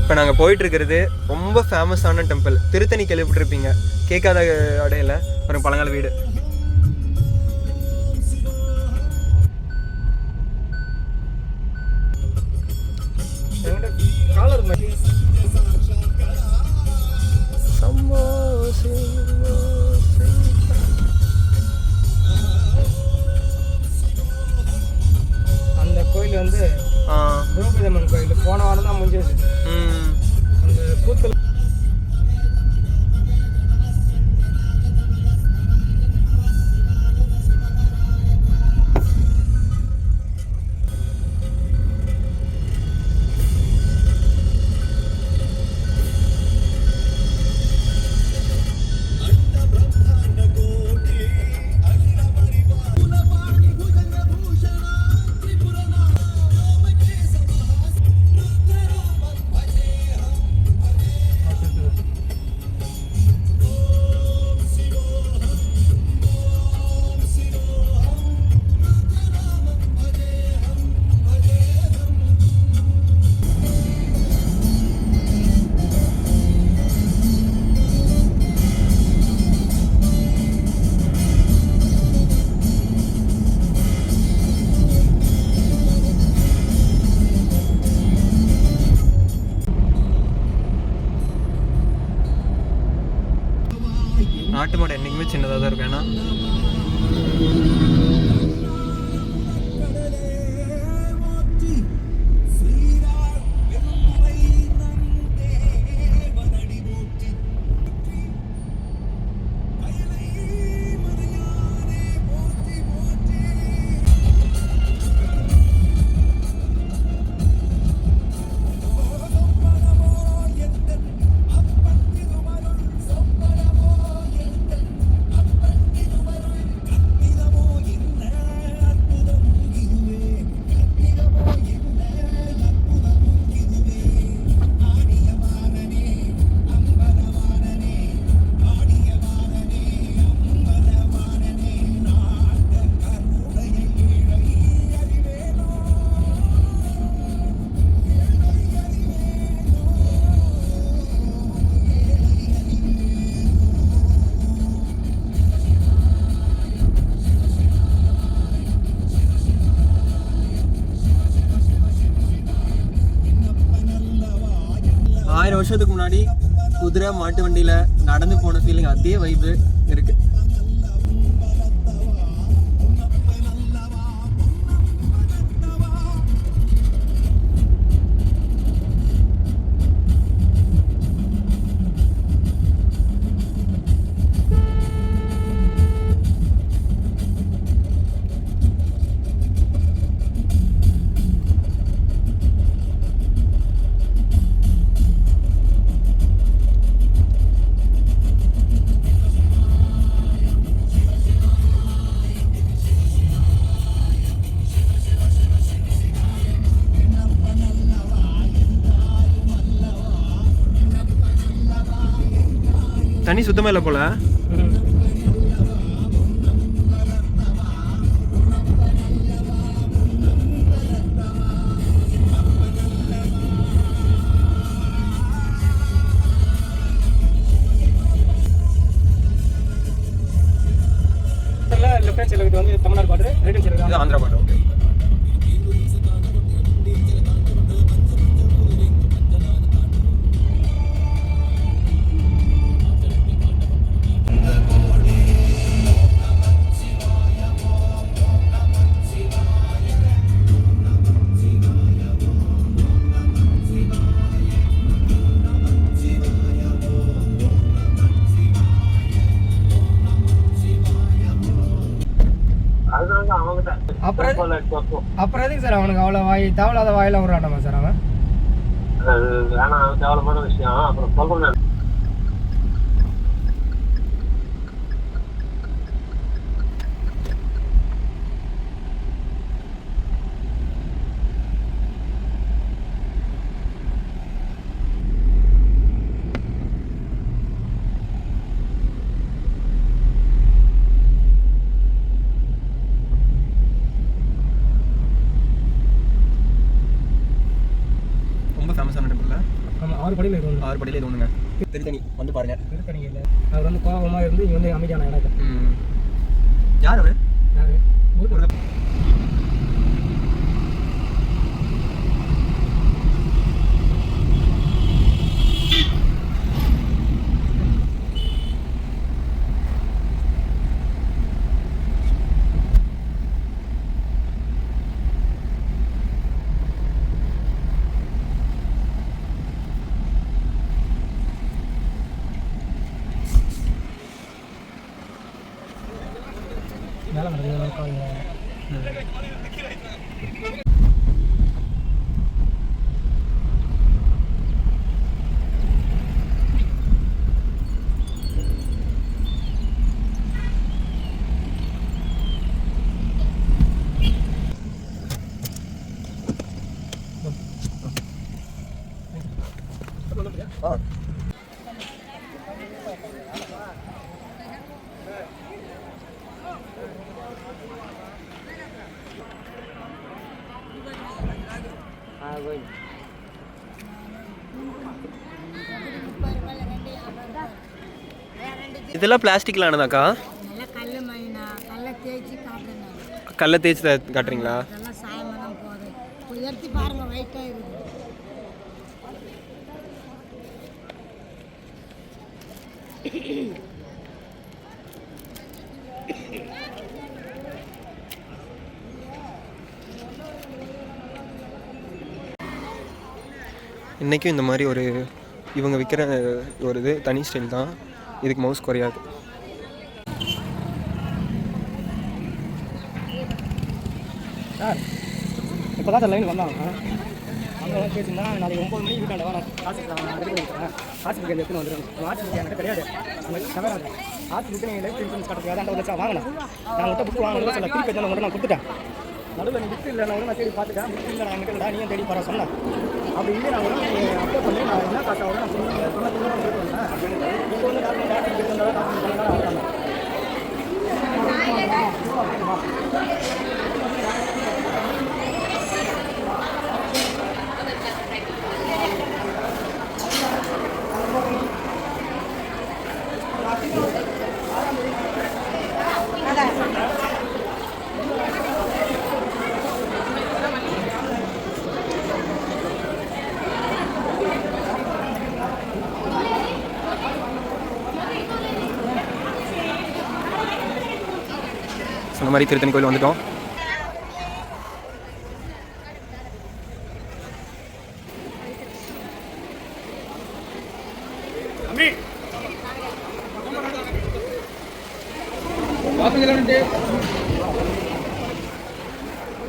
இப்போ நாங்கள் போயிட்டுருக்கிறது ரொம்ப ஃபேமஸான டெம்பிள். திருத்தணி கேள்விப்பட்டிருப்பீங்க, கேட்காத அடையில ஒரு பழங்கால வீடு. அந்த கோயில் வந்து திரௌபதி அம்மன் கோயில். போன வாரம் தான் முடிஞ்சது அந்த கூத்துல. நாட்டு மாடு என்றைக்குமே சின்னதாக தான் இருக்கும். ஏன்னா வருஷத்துக்கு முன்னாடி குதிரை மாட்டு வண்டியில் நடந்து போன ஃபீலிங், அதே வைப்பு இருக்குது. தண்ணி சுத்தமாக இல்லை போல. லெஃப்ட் சைடுல இது வந்து தமிழ்நாடு பார்டர், ரைட் சைடுல ஆந்திரா பார்டர். ஓகே. அப்புறம் எதுக்கு சார் அவனுக்கு அவ்வளோ தேவையில்லாத வாயில விடுறானாமா சார் அவன்? அது வேணாம், தேவையான விஷயம். அப்புறம் சொல்றேன். 6 படியில் இது ஒன்று. 6 படியில் இது ஒன்றுங்க. திருத்தணி வந்து பாருங்கள். திருத்தணியில் அவர் வந்து கோபமாக இருந்து இங்கே வந்து அமைதியான இடம். யார் அவர்? யார்? வேலை நடக்குது. இதெல்லாம் பிளாஸ்டிக்கில் ஆனதாக்கா? கல்லை தேய்ச்சி காட்டுறீங்களா? இன்றைக்கும் இந்த மாதிரி ஒரு இவங்க விற்கிற ஒரு இது தனி ஸ்டைல் தான். இதுக்கு மவுஸ் குறையாது. சார் இப்போ தான் சார் லைனுக்கு வந்தாங்க. அங்கே பேசியிருந்தா நாளைக்கு 9 மணிக்கு வீட்டாண்ட வர காசு ரெடி பண்ணிக்கிறேன். காசு புக்கு எடுத்துன்னு வந்துடுறேன். ஆட்சி புக்கு என்கிட்ட கிடையாது. அந்த தவிர ஆட்சி புக்கு நீங்கள் லைஃப் இன்சூரன்ஸ் கட்டுறதுக்கு அதான் 1 லட்சம் வாங்கினேன். நான் உங்கள்கிட்ட புக்கு வாங்கணும் சொல்ல திருப்பி எடுத்து உங்கள்கிட்ட நான் கொடுத்துட்டேன். நடுவில் நீ புக்கு இல்லை நான் தேடி பார்த்துட்டேன். புக்கு இல்லை நான் என்கிட்ட நீயும் தேடி போகிற சொன்னேன். அப்படி இல்லை நான் கூட அப்ளை பண்ணி நான் என்ன காசு ஆகும் நான் சொன்னேன். இப்போ வந்து டாக்டர் எடுத்து சொன்ன மாதிரி திருத்தணி கோயில் வந்துட்டோம்.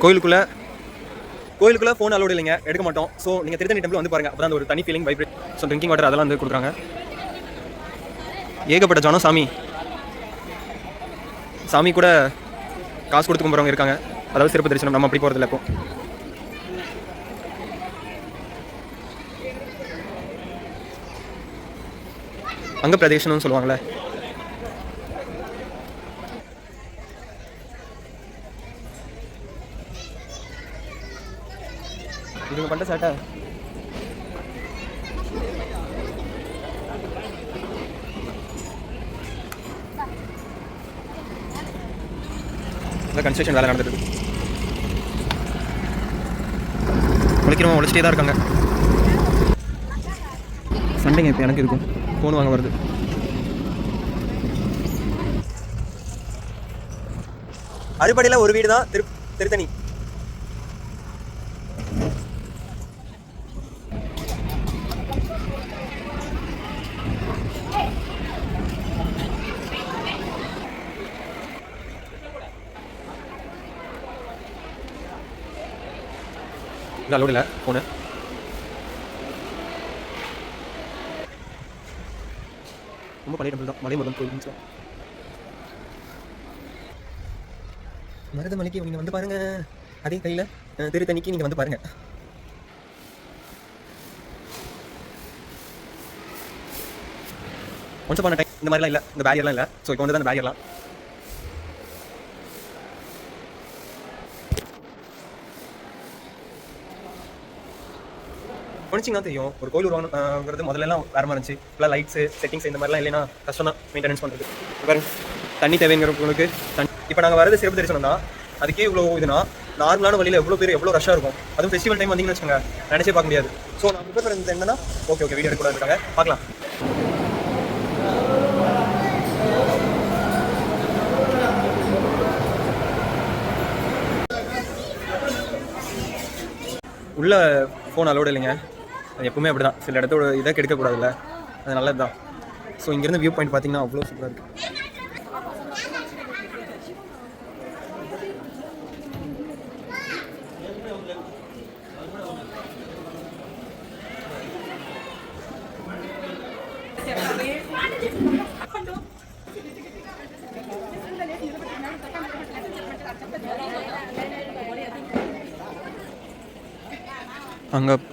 கோயிலுக்குள்ளே ஃபோன் அலோடு இல்லைங்க, எடுக்க மாட்டோம். ஸோ நீங்கள் திருத்தணி டெம்பிள் வந்து பாருங்கள். அப்போ தான் ஒரு தனி feeling vibrate. So drinking water அதெல்லாம் வந்து கொடுக்குறாங்க. ஏகப்பட்ட ஜனம் சாமி கூட காசு கொடுத்து கும்பிட்றவங்க இருக்காங்க. அதாவது சிறப்பு தரிசனம். நம்ம அப்படி போகிறதில்ல. இப்போ அங்க பிரதேசம்னு சொல்லுவாங்கள்ல. இவங்க பண்ணுற சேட்டை கன்ஸ்ட்ரக்ஷன் வேலை நடந்துட்டு இருக்கு. உழைக்கிறவங்க உழைச்சிட்டே தான் இருக்காங்க. சண்டைங்க இப்போ எனக்கு இருக்கும். ஃபோன் வாங்க வருது. அறுபடையில் ஒரு வீடு தான் திருத்தணி. அலோடு இல்லை ஃபோனு. ரொம்ப பழைய டெம்பிள் தான். மலைமுருகன் கோயில். மருதமலைக்கு நீங்கள் வந்து பாருங்கள். அதே கையில் திருத்தணிக்கு நீங்கள் வந்து பாருங்கள். ஒன்ஸ் அப்பான டைம் இந்த மாதிரிலாம் இல்லை. இந்த பேரியர்லாம் இல்லை. ஸோ இப்போ வந்து தான் இந்த பேரியர்லாம். கவனிச்சிங்கன்னா தெரியும் ஒரு கோயில் உருவாங்கிறது முதல்லலாம் வேறு மாதிரி இருந்துச்சு. ஃபுல்லாக லைட்ஸு செட்டிங்ஸ் இந்த மாதிரிலாம் இல்லைன்னா கஷ்டம் தான் மெயின்டெனன்ஸ் பண்ணுறது. பாருங்க தண்ணி தேவைங்கிறவங்களுக்கு இப்போ நாங்கள் வரது சிறப்பு தரிசனம் தான். அதுக்கே இவ்வளோ இதுனா நார்மலான வழியில் எவ்வளோ பேர் எவ்வளோ ரஷ்ஷாக இருக்கும். அதுவும் ஃபெஸ்டிவல் டைம் வந்தீங்கன்னு வச்சுக்கோங்க நினச்சே பார்க்க முடியாது. ஸோ நான் ப்ரிப்பேர் பண்ணுறது என்னன்னா ஓகே வீடியோ எடுக்க இருக்காங்க பார்க்கலாம். உள்ள ஃபோன் அலோடு இல்லைங்க. அது எப்பவுமே அப்படி தான். சில இடத்தோட இதை கெடுக்கக்கூடாதுல்ல, அது நல்லது தான். ஸோ இங்கேருந்து வியூ பாயிண்ட் பார்த்தீங்கன்னா அவ்வளோ சூப்பராக இருக்குது.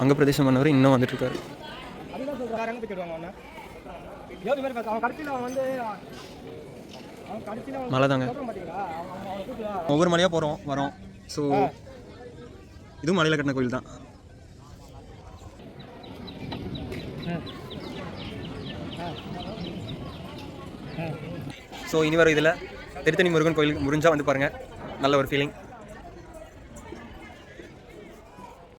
அங்கே பிரதேசம் பண்ணவர் இன்னும் வந்துட்டு இருக்காரு. அதுதான் சொல்கிறாரு அங்கே போய் கேட்டுவாங்க அவனை யோகி மாதிரி அவன் கடைசியில் அவன் வந்து அவன் கடைசியில் மலை தாங்க. பார்த்தீங்களா அவனை கூப்பிடா ஒவ்வொரு மலையாக போகிறோம் வரோம். ஸோ இதுவும் மலையில் கட்டின கோயில் தான். ஸோ இனி வர இதில் திருத்தணி முருகன் கோயிலுக்கு முடிஞ்சால் வந்து பாருங்கள், நல்ல ஒரு ஃபீலிங்.